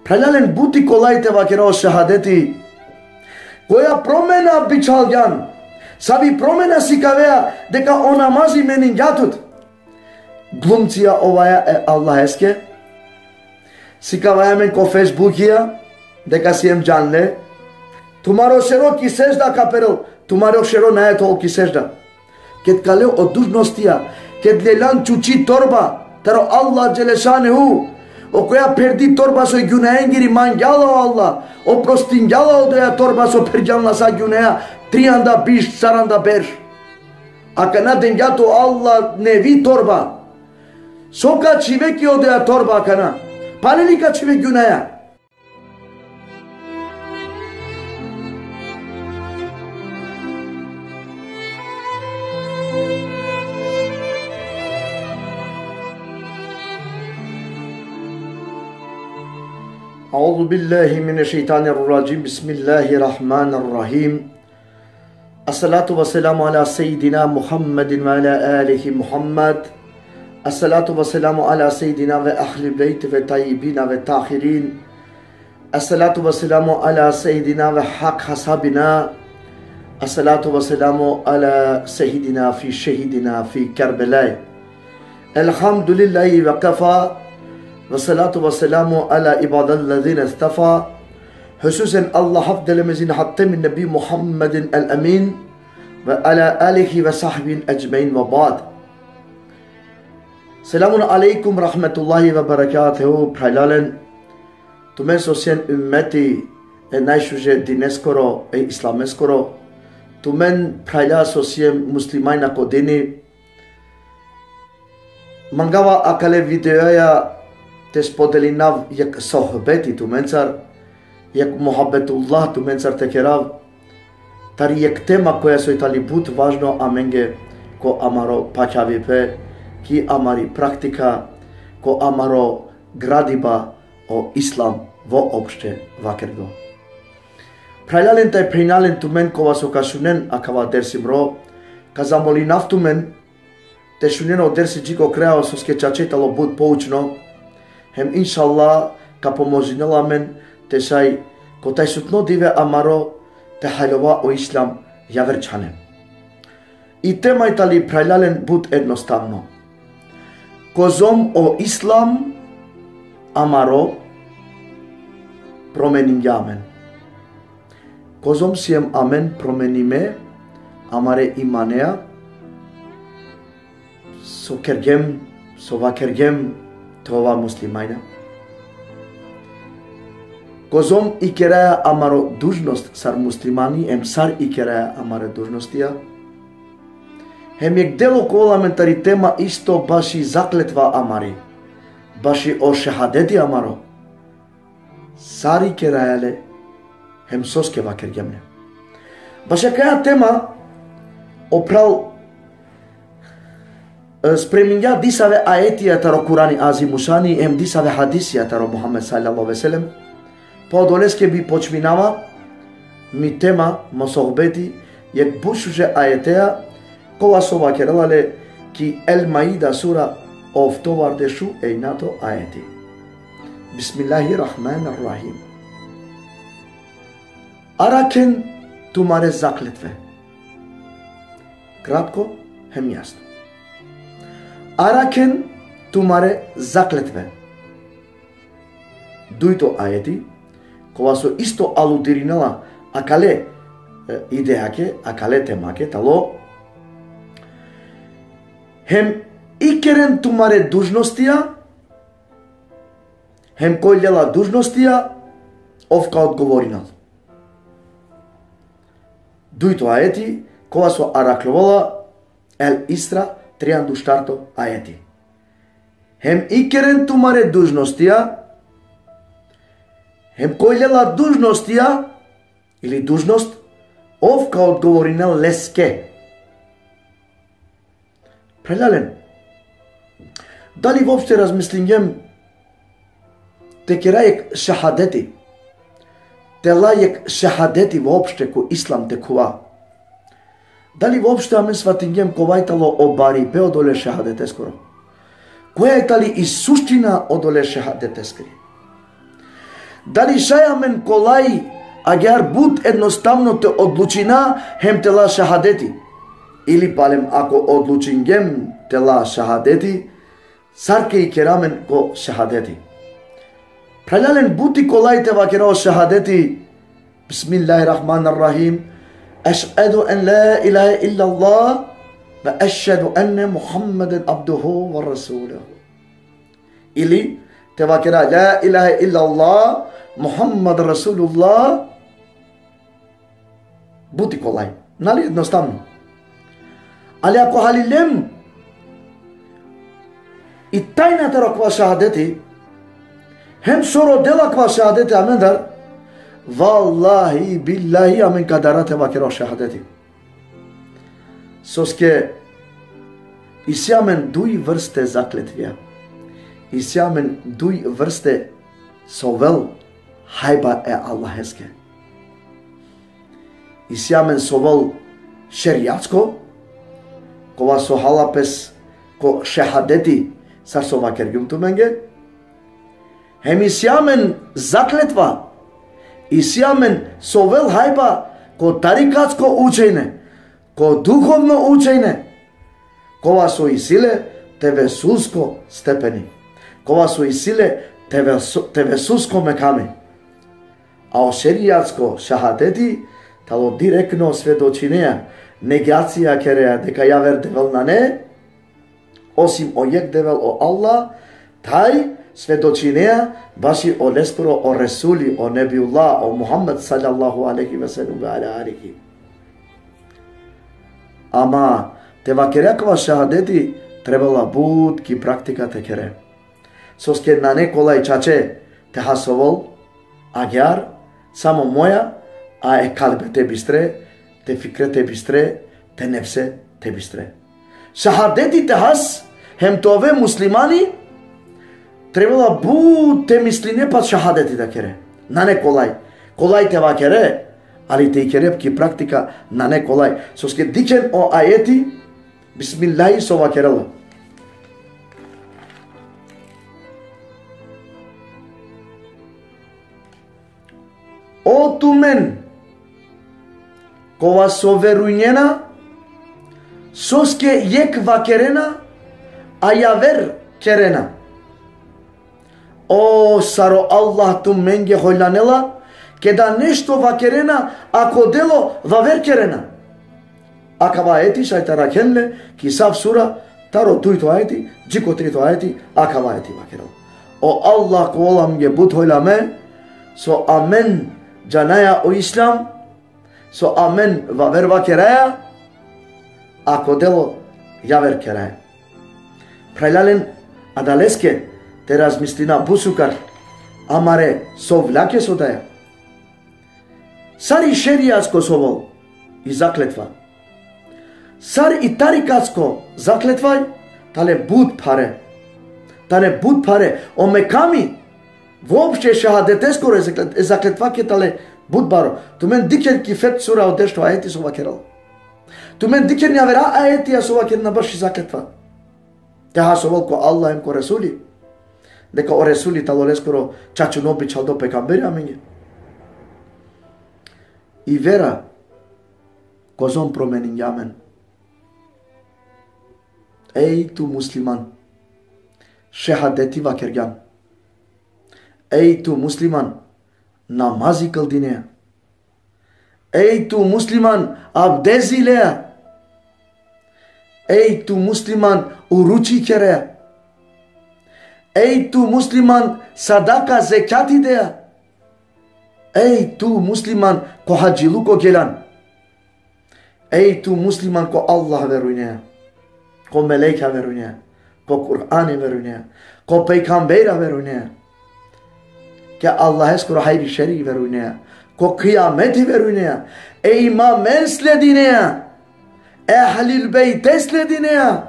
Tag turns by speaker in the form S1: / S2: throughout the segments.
S1: Пралялен бути колаите вакеро шахадети. Која промена бичал јан. Саби промена си кавеа дека онамази менин јатут. Глумција оваја е Аллахеске. Си каваја мен ко Фейсбукија дека си ем џанле. Тумаро шеро ки сежда каперил. Тумаро шеро не е толки сежда. Кет калео од дужностија. Кет лелан чучи торба. Таро Аллах Джелешанеху. O koja perdi torba so günahengiri mangjala Allah. O prostingjala odaya torba so perjanla sa günah. Trianda bish saranda berş. Akana dengato Allah nevi torba. Soka çiveki odaya torba akana. Palelika çive günah. أعوذ بالله من الشيطان الرجيم بسم الله الرحمن الرحيم الصلاة والسلام على سيدنا محمد وعلى آله محمد الصلاة والسلام على سيدنا وأهل البيت والطيبين والطاهرين الصلاة والسلام على سيدنا وحق حسابنا الصلاة والسلام على سيدنا في شهيدنا في كربلاء الحمد لله وكفى والصلاة والسلام على عباد الذين اصطفى خصوصا الله أفضل من حتم النبي محمد الأمين وعلى آله وصحبه أجمعين وبعد سلام عليكم ورحمة الله وبركاته بحلالن تمن سوسين أمتي نايشوجة دينس كرو أي إسلامس كرو تمن بحلا سوسين مسلمين أقديني منغوا أكله فيديويا te spodelinav jak sohbeti tu mencar, jak muhabbetullah tu mencar te kerav, tari jak tema koja su itali but važno amenge ko amaro pačavipe, ki amari praktika, ko amaro gradiba o islam vo opšte vakerdo. Prajlalen taj prinalen tu men kova su kasunen akava dersim ro, kazamolinav tu men, te šuneno dersi džiko kreao su skečačetalo but poučno, hem inshallah ka pomožinala men te sai kotaj sutno dive amaro te halova o islam javerčane. I tema itali prajlalen but jednostavno. Kozom o islam amaro promenim jamen. Kozom siem amen promenime amare imanea so kergem so vakergem това муслимайна. Козом и керая амаро дужност сар муслимани, ем сар и керая амаро дужностија. Хем ек дело коламентари тема исто баши заклетва амари, баши о шехадети амаро. Сар и керајале, хем соске вакергемне. Баша каја тема опрал Спреминја дисаве аетија таро Курани азимушани, ем дисаве хадисија таро Мухаммед саллаллаху алейхи ве селем. По долеске би почминава ми тема мосохбети јек бушуже аетеа кова со вакералале ки ел маида сура офтовардешу ејнато аети. Бисмиллахи рахмани рахим. Аракен тумаре заклетве. Кратко, хем јасно. Аракен тумаре заклетве. Дуито аети, кога со исто алудиринала акале идеаке, акале темаке, тало, хем икерен тумаре дужностија, хем којлела дужностија, овка одговоринал. Дуито аети, кога со аракловала ел истра, трианду штарто аети. Хем икерен тумаре дужностија, хем којлела дужностија, или дужност, овка одговоринел леске. Прелален, дали воопште размислињем те керајек шахадети, те лајек шахадети воопште ко ислам текува. Дали воопште аме сватињем ковајтало обари бе одоле шахадете скоро? Која е тали и суштина одоле шахадете скри? Дали шаямен колай, агар буд едноставно те одлучина хем тела шахадети. Или палем ако одлучингем тела шахадети, сарке и керамен ко шахадети. Пралялен бути колай те вакеро шахадети. Бисмиллахир-рахманир-рахим. Ашхаду ан ла илаха иллаллах ва ашхаду анна Мухаммадан абдуху ва расулуху. Или те вакера ла илаха иллаллах Мухаммад Расулуллах. Бути колай. Нали едноставно. Ali ako halilem i tajната роква шахадети, hem soro delakva şehadeti amendar, vallahi billahi amen kadarate vakero şehadeti. Soske isjamen duj vrste zakletvija, isjamen duj vrste sovel hajba e Allaheske. Isjamen sovel šeriatsko, kova so halapes ko šehadeti sar so vakergjum tu menge, hem isjamen zakletva, isjamen sovel hajba ko tarikatsko učenje, ko duhovno učenje, kova su i sile tebe susko stepeni, kova su i sile tebe susko mekame. A o šerijatsko šahadeti talo direktno svedočinja, negacija kereja deka javer devel na ne, osim o jek devel o Allah, taj svedočinja baši o leskoro o Resuli, o Nebiullah, o Muhammed sallallahu alaihi ve sellem ve ala alihi. Ama te vakerekva šahadeti trebala bud ki praktika te kere. Soske na ne kolaj čače te hasovol, agyar, samo moja, a e kalbe te bistre, te fikre te bistre, te nefse te bistre. Šahadeti te has, hem tove muslimani, trebala bud te misline pat šahadeti da kere. Na ne kolaj. Kolaj te vakere, ali te ikerep ki praktika na ne kolaj. Soske diken o ayeti, bismillahi so vakerela. O tu men, kova so verujnjena, soske jek vakerena, a javer kerena. O saro Allah tu menge hojlanela, kada nešto vakerena, ako delo vaver kerena. Akava ayeti šajtara kenle, ki sav sura, taro tuito ayeti, jiko trito ayeti, akava ayeti vakerela. O Allah ko olam ge but hojlame, so amen Janaya o Islam, so amen vaver vakeraya, ako delo javer keraya. Prajlalen adaleske te razmislina busukar, amare sovlake sodaja. Sar i šerijatsko sovol i zakletva. Sar i tarikatsko zakletvaj, tale bud pare. Tale bud pare. O mekami, Вообще шахадетеско заклетва ке тале будбаро. Ту мен дикер ки фет сура одешто аети со вакерал. Ту мен дикер не авера аети а со вакер на баши заклетва. Те хасовал ко Аллах им ко Ресули. Дека о Ресули тало лескоро чачу ноби чалдо пекамбери аминге. И вера козон променин јамен. Ей ту муслиман. Шахадети вакергјан. Ей ту муслиман, намази кълдинея. Ей ту муслиман, абдези лея. Ей ту муслиман, уручи керея. Ей ту муслиман, садака зекати дея. Ей ту муслиман, ко хаджилуко гелан. Ей ту муслиман, ко Аллах веруйнея. Ко мелейка веруйнея. Ко Кур'ани веруйнея. Ко пейкамбейра веруйнея. Ke Allah eskoro hayri şer'i verunea, ko kıyameti verunea, e imam esledinea, ehlil beyt esledinea,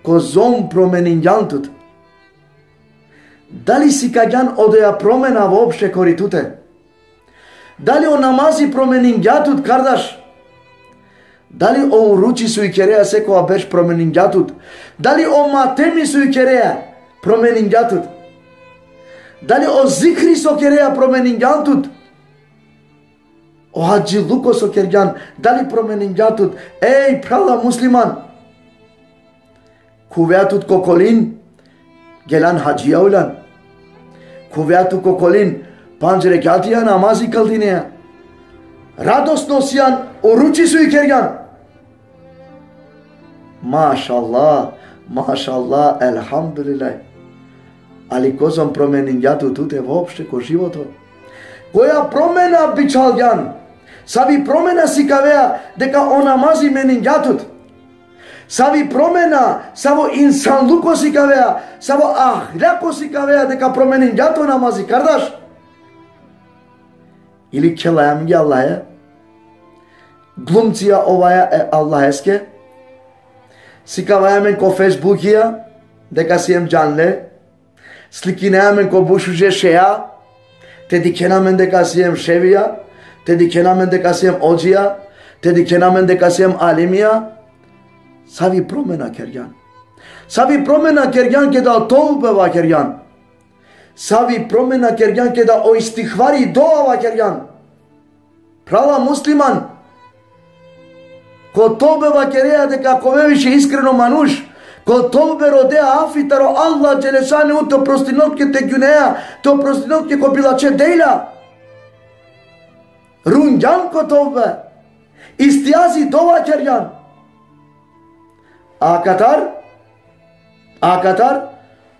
S1: ko zon promenin jantut. Da li si kagan odoja promena vopšte koritute? Da li o namazi promenin jatut kardaš? Da li o uruči su i kereja seko abeš promenin jatut? Da li o matemi su i kereja promenin jatut? Dali o zikri so kerea promeningantut. O Haji Luko so kergan dali promeningantut. Ey prala musliman. Kuveatut kokolin gelan hajiya ulan. Kuveatu kokolin 5 rekatiya namazi kaldine. Radosno siyan oruçi suyu kergan. Maşallah, maşallah, elhamdulillah. Ali ko sam promeningatu tute vopšte ko životo. Koja promena bičalgan. Savi promena si kavea deka o namazi meningatut. Savi promena, savo insanluko si kavea, savo ahlako si kavea deka promeningatu namazi kardaş. Ili kelayam gi Allah'a. Glumcija ovaya Allah eske. Sikavayamen ko Facebookia, deka siem canle. Slikinamen ko bushuje sheya. Tedi kenamen deka siem sheviya. Tedi kenamen deka siem ojiya. Tedi kenamen deka siem alimiya. Savi promena kergan. Savi promena kergan ke da tövbe va kergan. Savi promena kergan ke da o istihvari dua va kergan. Prava musliman. Ko tövbe va kerea deka kove više iskreno manuš. Ko tövbe rodea afitaro Allah Đelešanu to prostinotke te güneya. To prostinotke ko bilače deyla. Rungan ko tövbe. İstiyazi dova kergan. Akatar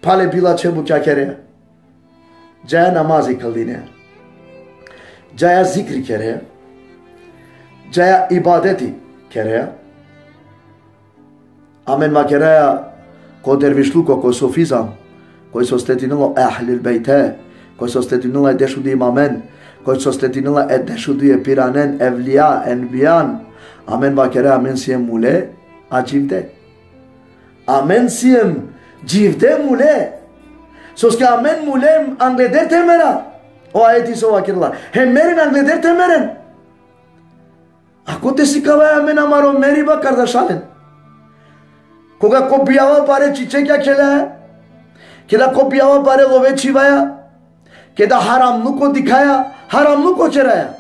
S1: pale bilače bu kya kerea. Jaya namazi kaldine. Jaya zikri kerea. Jaya ibadeti kerea. Amen ma kerea ko dervişluko ko sofizam. Ko sostetinilo ahlil beyte. Ko sostetinilo deşudi imamen. Ko sostetinilo deşudi piranen evliya enbiyan. Amen ma kerea amen siem mule acivde. Amen siem civde mule. Soske amen mulem angleder temera. O ayeti so vakirla. Hem merin angleder temeren. Ako te sikava amen amaro meri ba kardeşalen. Koga kopijava pare çiçek kela. Keda kopijava pare love çivaya. Keda haramluko dikaya. Haramluko keraya.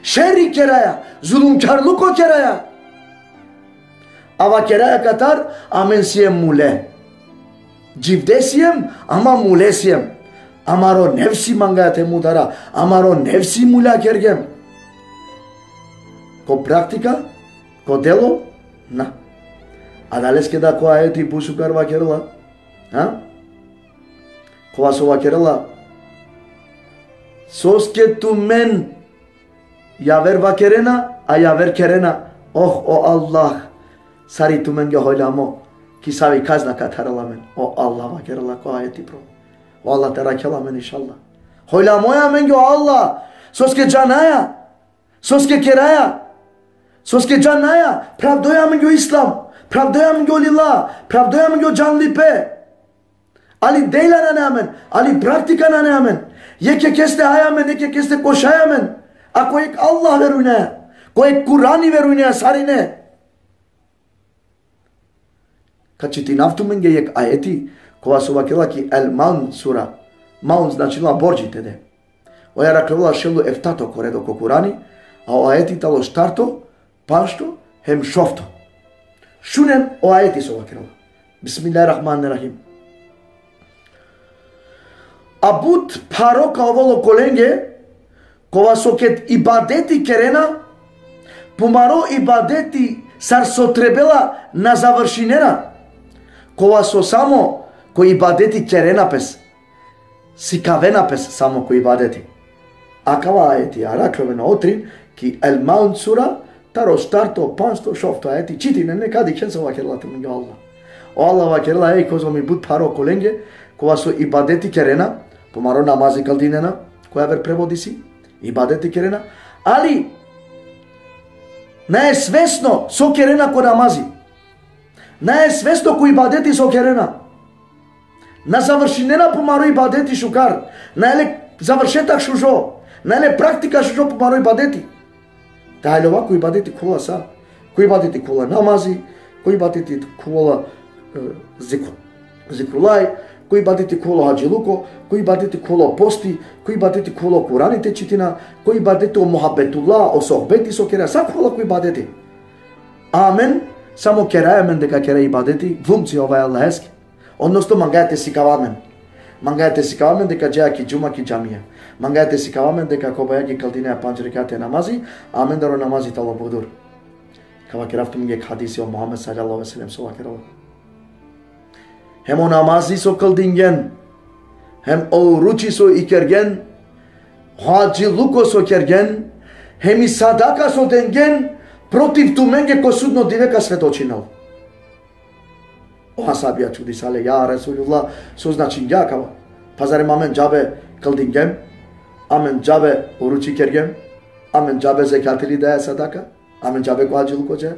S1: Şerri keraya. Zulümkarluko keraya. Ava keraya katar amen siem mule. Civde siem ama mule siem. Amaro nefsi mangate mudara. Amaro nefsi mula kergem. Ko praktika, ko delo, na. Adales ke da ko ayeti pusukar vakerla. Ha? Ko vaso vakerla. Sos ke tu men yaver vakerena, a yaver kerena. Oh o Allah. Sari tu men ge hoylamo. Ki savi kazna kataralamen. O Allah vakerla ko ayeti pro. O Allah terakelamen inşallah. Hoylamoya men ge Allah. Sos ke canaya. Sos ke keraya. Soske canaya, pravdoja mi go islam, pravdoja mi go lila, pravdoja mi go canlipe. Ali deyla na neamen, ali praktika na neamen. Yeke keste hayamen, yeke keste koşayamen. Ako ek Allah verune, ko ek Kur'ani verune sarine. Kaçiti naftumen ge yek ayeti, kova su vakila ki el maun sura. Maun značila borđi tede. Oja raklavila šelu eftato koredo ko Kur'ani, a o ayeti talo štarto, Pašto hem šofto. Šunem o ajeti su vakirala. Bismillahirrahmanirrahim. Abut paro kao volo kolenge, kova soket ibadeti kerena, pomaro ibadeti sar so trebela na završinena, kova so samo ko ibadeti kerena pes, si kavena pes samo ko ibadeti. Akava ajeti, araklovena otrin, ki el maun sura, Taro starto, pansto, šofto, ajeti, čitine, nekadi ken se vakirla te minga Allah. O Allah vakirla, ej, kozo mi bud paro kolenge, kova su ibadeti kerena, pomaro namazi kaldinena, koja ver prevodi si, ibadeti kerena, ali, ne je svesno so kerena ko namazi. Ne je svesno ko ibadeti so kerena. Na završinena pomaro ibadeti šukar, ne je završetak šužo, ne je praktika šužo pomaro ibadeti. Dahil ovako ibadeti kula sa, ko ibadeti kula namazi, ko ibadeti kula zikrulaj, koji baditi kolo hađiluko, koji baditi kolo posti, koji baditi kolo kuranite čitina, koji baditi o muhabbetullah, o sohbeti so kera, sak kolo koji baditi. Amen, samo kera men deka kera ibadeti, funkcija ovaj Allaheski. Odnosno mangajate si kavamen. Mangajate si kavamen deka džeja ki džuma ki džamija. Mangajate si kavamen deka kobaja ki kaldineja panč rekate namazi, amen daro namazi talo budur. Kava keraftum ge hadisi o Muhammed sallallahu alaihi wasallam sova kerala. Hem o namazi so kaldingen, hem o ruçi so ikergen, hađiluko so kergen, hem i sadaka so dengen, protiv tumenge ko sudno diveka svetočinal. O asabija čudisale, ja Rasulullah, so znači ja kava. Pazarem amen džabe kaldingem, amen džabe o ruçi kergem, amen džabe zekatili daje sadaka, amen džabe ko hađiluko će.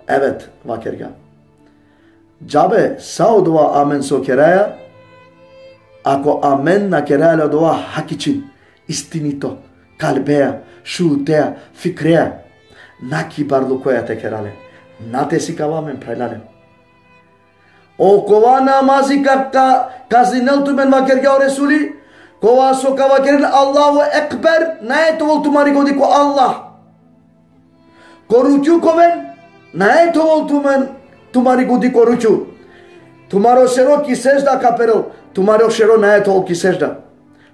S1: Evet, va kerga. Džabe sao dua amen so keraya, ako amen na keraya dua hak için, istinito, kalbeya, şuteya, fikreya, na kibarlukoya te kerale, na te sikava amen prelale. O kova namazi kazinel tu men vakerga o Resuli, kova so kava kerel Allahu Ekber, na eto vol tumari godi ko Allah. Ko ruku koven, na eto vol tumari godi ko ruku. Tumaro šero ki sežda kaperel, tumaro šero na eto ki sežda.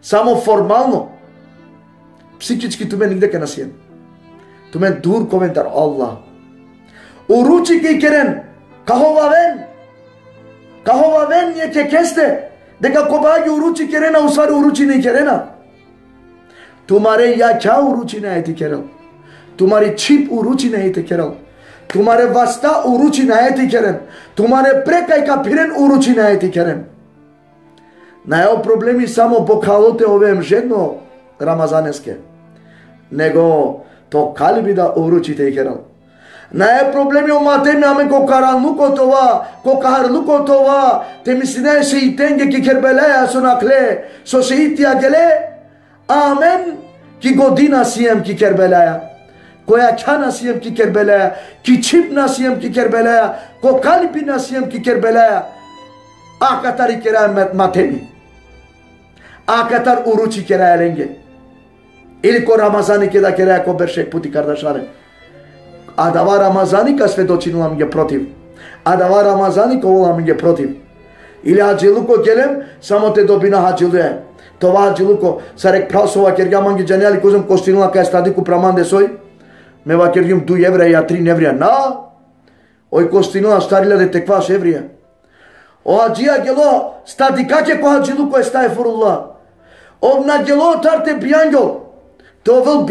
S1: Samo formalno, psihički tu men nigde ke nasijen. Tu men dur komentar Allah. U ruči ki keren, kahova ven je ke keste, deka kobagi u ruči kerena, u stvari u ruči ne kerena. Tumare ya kya u ruči ne eti kerel. Tumari čip u ruči ne eti kerel. Tumare vasta u ruči ne eti keren. Tumare prekaj ka piren u ruči ne eti keren. Najao problemi samo bokalote ove žedno ramazaneske. Nego to kalbi da u ruči te kerel. Najao problemi o matemi amen ko karanluko tova, ko kaharluko tova, te misine se itenge ki kerbelaya sonakle, so se iti agele, amen ki godina siyem ki kerbelaya. Koya kya nasiyem ki Kerbelaya, ki çip nasiyem ki Kerbelaya, ko kalbi nasiyem ki Kerbelaya. Akatar keramet matemi. Akatar uruçi keralenge. Iliko Ramazani keda keraya ko berşek puti kardeşlerim. Adava Ramazani ka svjedočinulam je protiv. Adava Ramazani ko volam je protiv. Ili hađiluko gelem, samo te dobina hađiluje. Това hađiluko, sarek prasova kergaman ge janjali kozum kostinula ka stadiku pramande soj. Me va kergim 2 evreja, 3 evreja. Na, oj kostinula starila de tekvaš evreja. O hađija gelo, stadi kake ko hađiluko je staje furullah. Ovna gelo tarte bijangol. Te ovel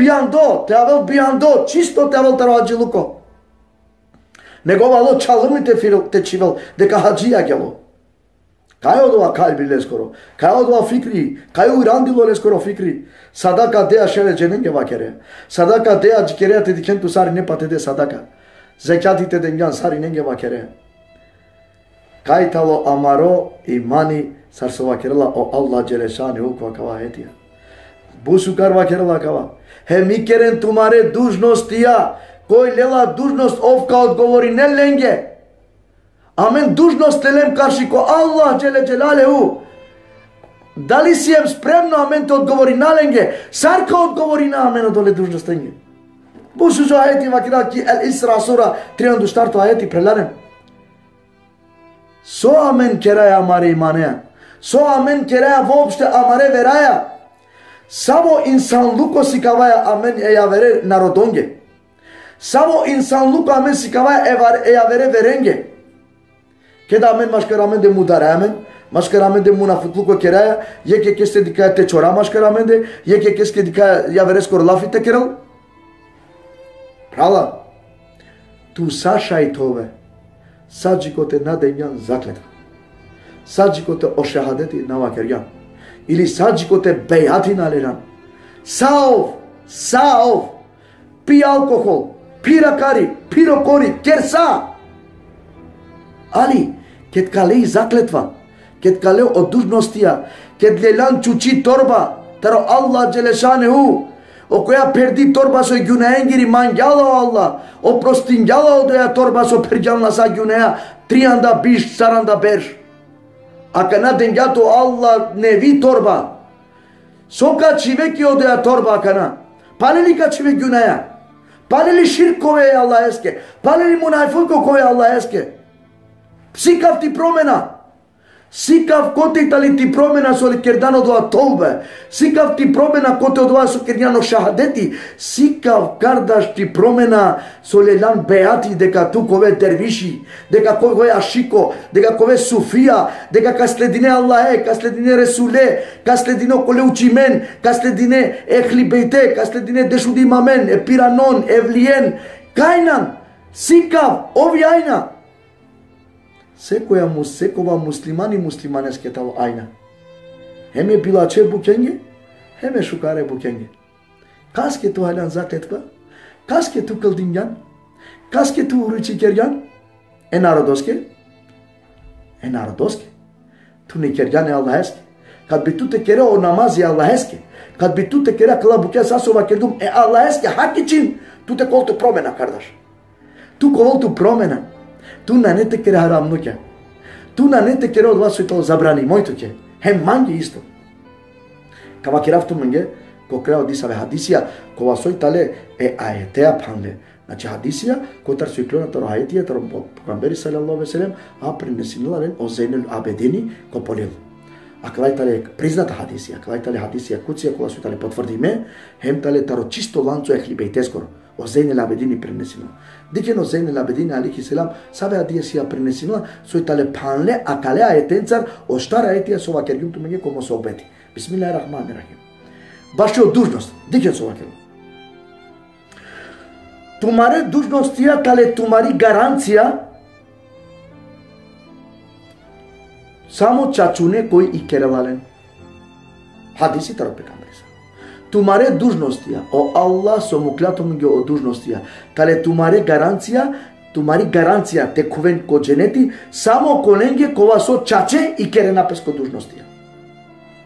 S1: bijando, čisto te ovel taro hađiluko. Nego valo čalrmite te čivel, deka hađija gelo. Kaj odova kalbi leskoro, kaj odova fikri, kaj urandilo leskoro fikri. Sadaka deya šere cenenge vakere. Sadaka deya cikereya te diken tu sari ne patede sadaka. Zekati te dengan sari nenge vakere. Kaj talo amaro imani sarso vakerela o Allah Đelešani ukva kava etiya. Busukar vakerela kava. He mi keren tumare dužnostiya, koj lela dužnost ovka odgovori ne lenge. Amen dužnost lelem karši ko Allah Đele Đelalehu. Da li si jem spremno amen te odgovori na lenge? Sarka odgovori na amen dole dužnost lenge. Bu su ajeti vakira ki El Isra sura 34 ajeti prelanem. So amen keraya amare imaneja. So amen keraya vopšte amare veraja. Samo insanluko si kavaja amen eja vere narodonge. Samo insanluko amen si kavaja eja vere verenge. Keda amen maškar amen de mudare amen, maškar amen de munafutluko keraya, yeke keste dikaya te çora maškar amen de, yeke keske dikaya javereskor lafite keral. Prala, tu sašaj tove, sađiko te nadenjan zakletva, sađiko te ošahadeti navakerjan, ili sađiko te bejati naleran. Saov, pi alkohol, pi rakari, pi rokori, kersa. Ali, kad kalei zakletva, kad kaleo od dužnostija, kad lelan čuči torba, taro Allah Đelešanehu, o koja perdi torba so günahengiri mangjala Allah, o prostingjala odoja torba so perđalna sa günaha, trianda biš, saranda berš. Acana dengato Allah nevi torba. Soka çive ki o da torba acana. Paleli ka çive günaya. Paleli şirk kove Allah eske. Paleli munafiko kove Allah eske. Sikav ti promena. Sikav kote tali ti promena soli kerdano doa tolbe. Sikav ti promena kote doa so kerdano shahadeti. Sikav kardaš ti promena soli lan beati deka tu kove derviši, deka kove ashiko, deka kove sufia, deka kasledine Allahe, kasledine Resule, kasledine kole ucimen, kasledine ehli beite, kasledine deşudi mamen, epiranon, evlien, kainan, sikav, ovi ayna. Sekova muslimani muslimaneske tavo ayna. Heme pilače bukenge, heme šukare bukenge. Kaske tu halan zakletva, kaske tu kıldingan, kaske tu uruči kergan, narodoske, tu ne kergan Allah eske. Kad bi tu te kere o namazi Allah eske, kad bi tu te kere kıla buke sasova kerdum, Allah eske hak için tu te koltu promena kardeş. Tu koltu promena. Tu na ne te kere haramno ke. Tu na ne te kere od vas to zabrani mojto ke. Hem mangi isto. Kava kiraftu mange ko kreo disave hadisia ko vasoi tale ayetea panle. Znači hadisia ko tar suiklona tar ayetiya tar peygamber sallallahu alejhi ve sellem aprinesilen o Zeynel Abedini ko polil. Aklaj tale priznata hadisia, aklaj tale hadisia kucija ko vasoi tale potvrdime, hem tale taro čisto lanco ehlibejteskoro. O Zeynel Abedini prenesino. Dikeno Zeynel Abedini alaihi selam sabe hadisia prenesino soi tale panle akale ayetencar o štar ayetiya sova kergum tu menge como sohbeti. Bismillahirrahmanirrahim. Başlıyor dužnost. Diken sova kergum. Tumare dužnostia tale tumari garancija samo čačune koji i kerelalen. Hadisi taro pekam. Tumare dužnostija, o Allah somu klatom ge o dužnostija. Tale tumare garancija te kuven ko dženeti, samo kolenge kova so čače i kere napes ko dužnostija.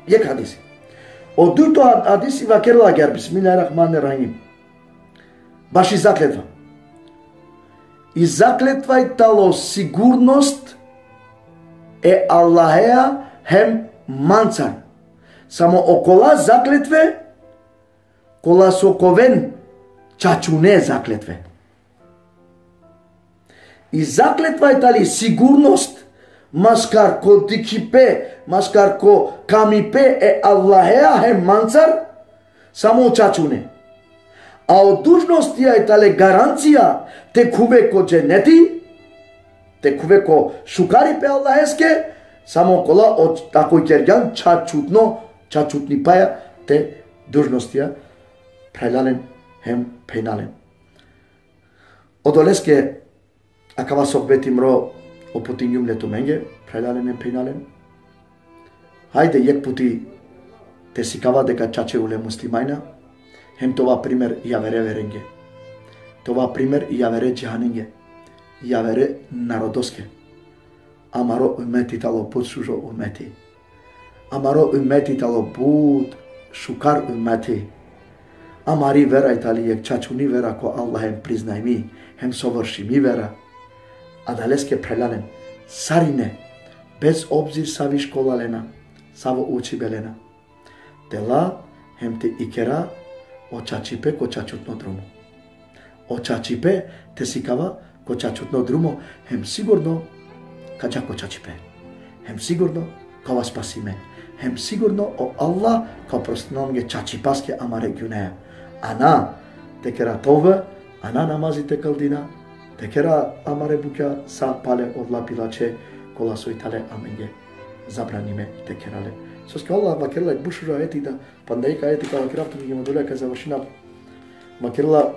S1: Jek hadisi. O duto hadisi va kerla ger, bismillahirrahmanirrahim. Baš i zakletva. I zakletva je talo sigurnost Allahea hem mancar. Samo okola zakletve kola sokoven čačune zakletve. I zakletva je tali sigurnost maskar ko dikipe, maskar ko kamipe Allahea hem mancar samo čačune. A od dužnostija je tale garancija te kuve ko dženeti, te kuve ko šukari pe Allaheske, samo kola od takoj kergan čačutni paja te dužnostija prelalen hem penalen. Odoleske akava sohbeti mro oputinjum letumenge prelalen hem penalen. Hajde jek puti te sikava deka čače ule muslimajna, hem tova primer javere verenge. Tova primer javere džahanenge. Javere narodoske. Amaro ümmeti talo put sužo ümmeti. Amaro ümmeti talo put šukar ümmeti. Amari vera itali jek čačuni vera ko Allah hem priznaj mi, hem sovrši mi vera. Adaleske prelanen, sarine, bez obzir savi školalena, savo uči belena. Dela hem te ikera o čačipe ko čačutno drumo. O čačipe te sikava ko čačutno drumo, hem sigurno kača ko čačipe. Hem sigurno ko vas spasime. Hem sigurno o Allah ko prostinomge čačipaske amare güneja. Ana tekera tove, ana namazi te kaldina, tekera amare buka sa pale odla pilače kola su itale amenge zabranime tekerale. Soska Allah vakerla bušura etida, pandajka etika vakeraftu mi moduleka završina vakerla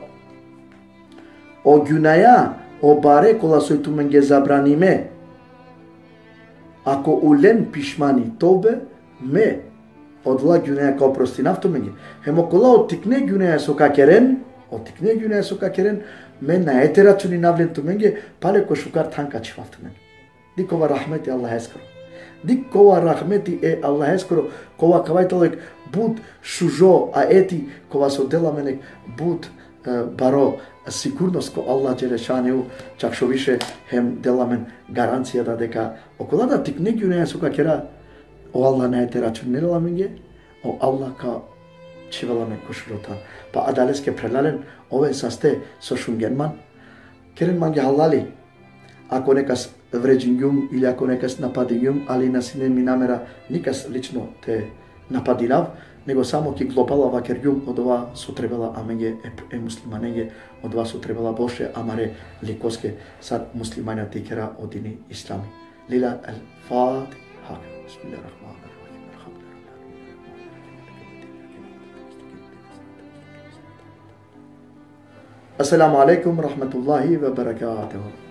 S1: o günaya o bare kola su tu menge zabranime. Ako ulen pişmani tove me odla güneye kao prostinavto menge. Hem okola otikne güneye soka keren, men na eteračuni navlen tu menge, pale ko šukar tanka čivavto menge. Dikova rahmeti Allah eskoro. Dikova rahmeti Allah eskoro, kova kavajtalek bud šužo a eti, kova so dela menek bud баро сигурност ко Аллах Джелешанеу, чак шо више хем деламен гаранција да дека окола да тик неги не сука кера о Аллах не те рачунела менге, о Аллах ка чивеламе кошрота. Па адалеске прелален ове састе со шунгенман, керен манге халали. Ако некас вреđenjum или ако некас нападенjum, али насине ми намера никас лично те нападилав, него само ки глобала вакерјум од ова со требала аменге е муслиманеге, од ова со требала Боше амаре ликоске сад муслимања текера одини ислами. Лила al-Fatiha. Bismillahirrahmanirrahim. Assalamu alaikum rahmatullahi wa barakatuh.